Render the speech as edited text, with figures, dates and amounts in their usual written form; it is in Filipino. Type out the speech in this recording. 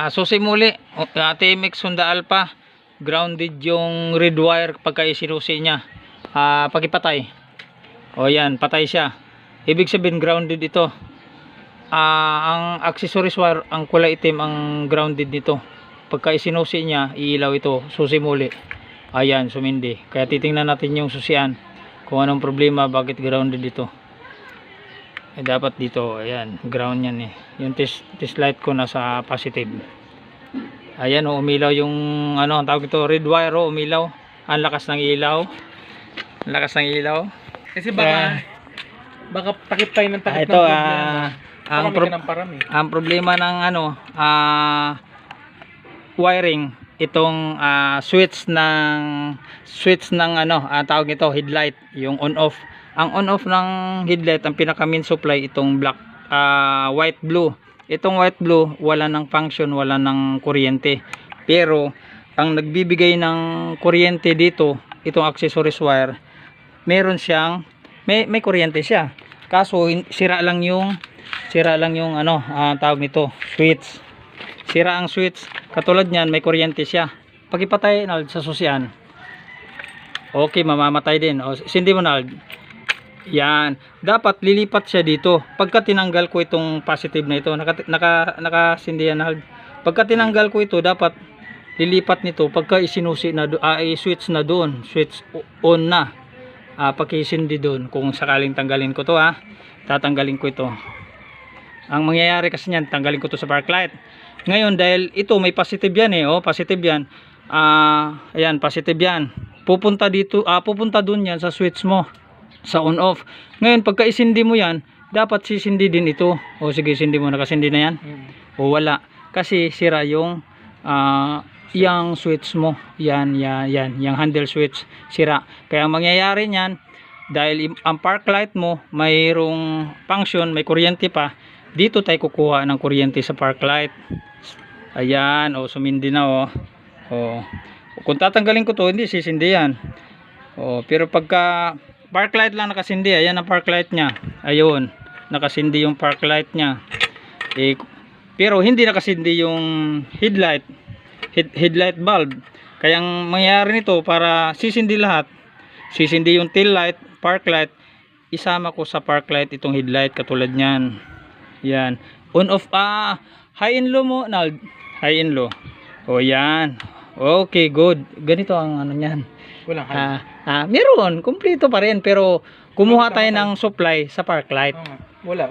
Susi muli, TMX Honda Alpha, grounded yung red wire pagka isinusi niya. Pagipatay. O yan, patay siya. Ibig sabihin grounded ito. Ang accessories wire, ang kulay itim ang grounded nito. Pagka isinusi niya, iilaw ito. Susi muli. Ayan, sumindi. Kaya titingnan natin yung susian kung anong problema, bakit grounded ito. Dapat dito, ayan, ground yan eh. Yung test light ko nasa positive. Ayan, umilaw yung ano, ang tawag ito, red wire, umilaw. Ang lakas ng ilaw. Ang lakas ng ilaw. Kasi baka takip tayo ng takip ito, ng problema. Ang problema ng ano, wiring, itong switch ng ano, tawag ito, headlight, yung on off. Ang on-off ng headlight, ang pinaka main supply, itong black, white blue. Itong white blue, wala ng function, wala ng kuryente. Pero, ang nagbibigay ng kuryente dito, itong accessories wire, meron siyang, may kuryente siya. Kaso, sira lang yung ano, tawag nito, switch. Sira ang switch. Katulad niyan, may kuryente siya. Pag ipatay, sa susian, okay, mamamatay din. O, sindi mo na, yan, dapat lilipat siya dito. Pagka tinanggal ko itong positive na ito, nakasindihan na. Pagka tinanggal ko ito, dapat lilipat nito. Pagka isinusi na, i-switch na doon, switch on na. Pakisindi doon. Kung sakaling tanggalin ko to, tatanggalin ko ito. Ang mangyayari kasi niyan, tanggalin ko to sa park light. Ngayon, dahil ito may positive yan positive yan. Ayan, positive yan. Pupunta dito, pupunta doon yan sa switch mo, sa on off. Ngayon pagka isindi mo yan, dapat sisindi din ito. O sige, sindi mo, nakasindi na yan. O wala, kasi sira yung yung switch mo. Yan, yung handle switch sira. Kaya ang mangyayari niyan, dahil ang park light mo mayroong function, may kuryente pa, dito tayo kukuha ng kuryente sa park light. Ayan, sumindi na kung tatanggalin ko to, hindi sisindi yan. Pero pagka park light lang nakasindi, ayan ang park light nya, ayun, nakasindi yung park light nya. Pero hindi nakasindi yung headlight bulb. Kaya ang mangyayari nito, para sisindi lahat, sisindi yung tail light, park light, isama ko sa park light itong headlight, katulad nyan. Yan, on off, high and low mo, high and low. Yan, okay, good. Ganito ang ano nyan. Wala meron, kumpleto pa rin, pero kumuha tayo ng supply sa park light. Wala